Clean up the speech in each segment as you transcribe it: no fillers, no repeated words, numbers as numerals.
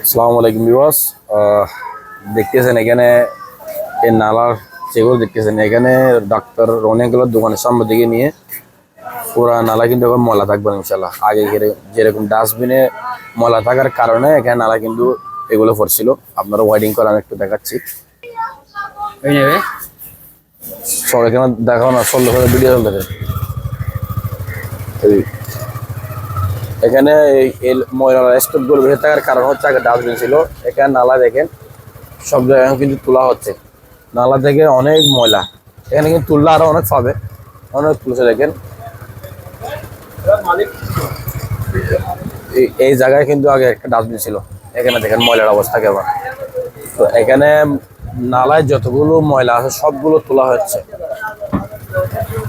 আসসালামু আলাইকুম ভিউয়ার্স। দেখতেছেন এখানে এই নালার যেগুলো দেখতেছেন এখানে ডাক্তার অনেকগুলো দোকানের সামনে দিকে নিয়ে পুরা নালা কিন্তু এখন ময়লা থাকবে না ইনশাল্লাহ। আগে যেরকম ডাস্টবিনে ময়লা থাকার কারণে এখানে নালা কিন্তু এগুলো পড়ছিল। আপনারা ওয়াইডিং করে আমি একটু দেখাচ্ছি। সব এখানে দেখাও না, চলতে ভিডিও চলতে এখানে এই ময়লা স্টোভগুলো বেঁচে থাকার কারণ হচ্ছে আগে ডাস্টবিন ছিল। এখানে নালা দেখেন সব জায়গায় কিন্তু তোলা হচ্ছে, নালা থেকে অনেক ময়লা এখানে কিন্তু তুললে আরো অনেক পাবে, অনেক তুলছে দেখেন। এই জায়গায় কিন্তু আগে একটা ডাস্টবিন ছিল, এখানে দেখেন ময়লার অবস্থা কেমন। তো এখানে নালায় যতগুলো ময়লা আছে সবগুলো তোলা হচ্ছে।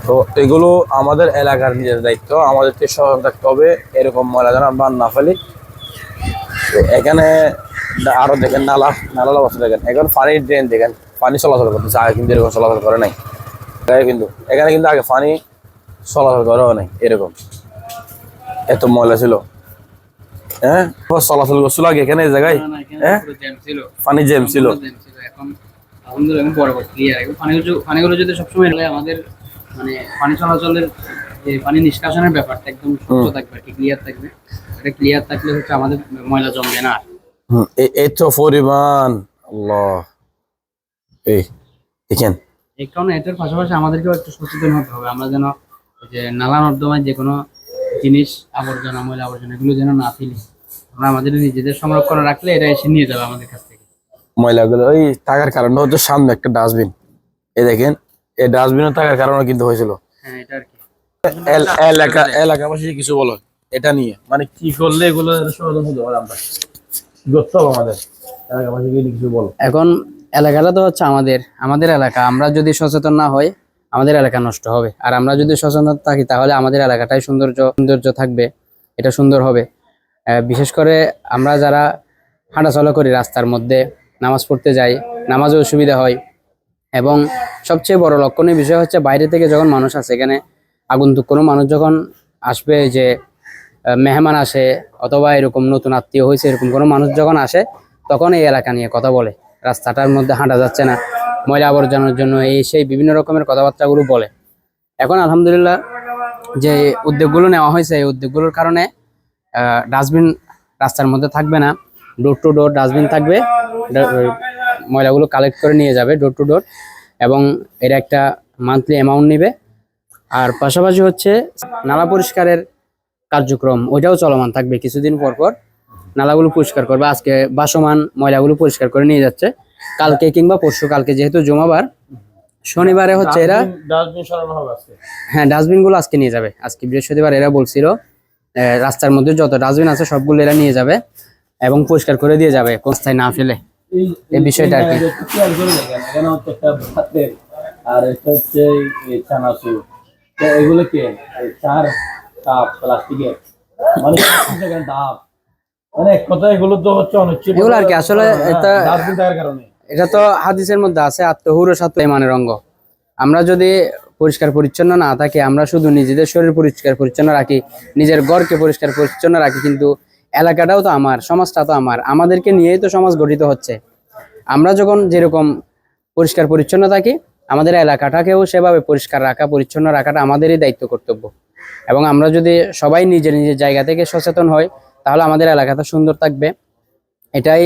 তো এগুলো আমাদের এলাকার নিজের দায়িত্ব, আমাদেরকে সচেতন থাকতে হবে এরকম ময়লা যেন আমরা না ফেলি। তো এখানে আরো দেখেন নালার অবস্থা দেখেন, এখন পানির ড্রেন দেখেন, পানি চলাচল করতেছে, আগে কিন্তু এরকম চলাচল করে নাই। কিন্তু এখানে কিন্তু আগে পানি চলাচল করেও নাই, এরকম এত ময়লা ছিল। হ্যাঁ, চলাচল করছিল আগে এখানে এই জায়গায়, হ্যাঁ পানি জ্যাম ছিল। এখন আলহামদুলিল্লাহ বড় ক্লিয়ার। পানিগুলো যদি সবসময় আমাদের মানে পানি চলাচলের যে পানি নিষ্কাশনের ব্যাপারটা একদম স্বচ্ছ থাকবে আর কি, ক্লিয়ার থাকবে। এটা ক্লিয়ার থাকলে হচ্ছে আমাদের ময়লা জমবে না। এত পরিমাণ আল্লাহ, এই দেখেন। এই কারণে এটার পাশাপাশি আমাদেরকেও একটু সচেতন হতে হবে, আমরা যেন যে নালা নর্দমায় যে কোনো জিনিস আবর্জনা ময়লা আবর্জনা এগুলো যেন না ফেলি। আমরা আমাদের নিজেদের সংরক্ষণ রাখলে এটা এসে নিয়ে যাবে আমাদের কাছ থেকে ময়লাগুলো। ওই থাকার কারণটা হচ্ছে সামনে একটা ডাস্টবিন, এই দেখেন এই ডাস্টবিনে থাকার কারণে কিন্তু হয়েছিল। হ্যাঁ, এটা আর কি এলাকাবাসী কিছু বলো এটা নিয়ে, মানে কি করলে এগুলো সমাধান হতে পারে, আমরা কি করতে হবে আমাদের এলাকাবাসী কিছু বলো। এখন এলাকাটা তো হচ্ছে আমাদের এলাকা। আমরা যদি সচেতন না হই আমাদের এলাকা নষ্ট হবে, আর আমরা যদি সচেতন থাকি তাহলে আমাদের এলাকাটাই সৌন্দর্য থাকবে, এটা সুন্দর হবে। বিশেষ করে আমরা যারা হাঁটাচলা করি রাস্তার মধ্যে, নামাজ পড়তে যাই, নামাজেও সুবিধা হয়। এবং সবচেয়ে বড় লক্ষণীয় বিষয় হচ্ছে বাইরে থেকে যখন মানুষ আসে, এখানে আগন্তুক কোনো মানুষ যখন আসবে, যে মেহমান আসে অথবা এরকম নতুন আত্মীয় হয়েছে এরকম কোনো মানুষ যখন আসে, তখন এই এলাকা নিয়ে কথা বলে। রাস্তাটার মধ্যে হাঁটা যাচ্ছে না, ময়লা আবর্জনার জন্য এই সেই বিভিন্ন রকমের কথাবার্তাগুলো বলে। এখন আলহামদুলিল্লাহ যে উদ্যোগগুলো নেওয়া হয়েছে, এই উদ্যোগগুলোর কারণে ডাস্টবিন রাস্তার মধ্যে থাকবে না, ডোর টু ডোর ডাস্টবিন থাকবে, ময়লাগুলো কালেক্ট করে নিয়ে যাবে ডোর টু ডোর, এবং এর একটা মান্থলি অ্যামাউন্ট নেবে। আর পাশাপাশি হচ্ছে নালা পরিষ্কারের কার্যক্রম ওইটাও চলমান থাকবে, কিছুদিন পর পর নালাগুলো পরিষ্কার করবে। আজকে ভাসমান ময়লাগুলো পরিষ্কার করে নিয়ে যাচ্ছে, কালকে কিংবা পরশু কালকে যেহেতু জমাবার, শনিবারে হচ্ছে এরা হ্যাঁ ডাস্টবিনগুলো আজকে নিয়ে যাবে। আজকে বৃহস্পতিবার এরা বলছিল রাস্তার মধ্যে যত ডাস্টবিন আছে সবগুলো এরা নিয়ে যাবে এবং পরিষ্কার করে দিয়ে যাবে কোথায় না ফেলে। এই বিষয়টা আর কি। আর এটা হচ্ছে চানাচুর, এগুলো কি চার কাপ প্লাস্টিকের, মানে ডাব, অনেক কথা। এগুলো তো হচ্ছে এগুলো আর কি আসলে এটা তো হাদিসের মধ্যে আছে, আত্মহুর সাথে ইমানের অঙ্গ। আমরা যদি পরিষ্কার পরিচ্ছন্ন না থাকি, আমরা শুধু নিজেদের শরীর পরিষ্কার পরিচ্ছন্ন রাখি, নিজের ঘরকে পরিষ্কার পরিচ্ছন্ন রাখি, কিন্তু এলাকাটাও তো আমার, সমাজটা তো আমাদেরকে নিয়েই তো সমাজ গঠিত হচ্ছে। আমরা যখন যেরকম পরিষ্কার পরিচ্ছন্ন থাকি, আমাদের এলাকাটাকেও সেভাবে পরিষ্কার রাখা পরিচ্ছন্ন রাখাটা আমাদেরই দায়িত্ব কর্তব্য। এবং আমরা যদি সবাই নিজের নিজের জায়গা থেকে সচেতন হই, তাহলে আমাদের এলাকাটা সুন্দর থাকবে। এটাই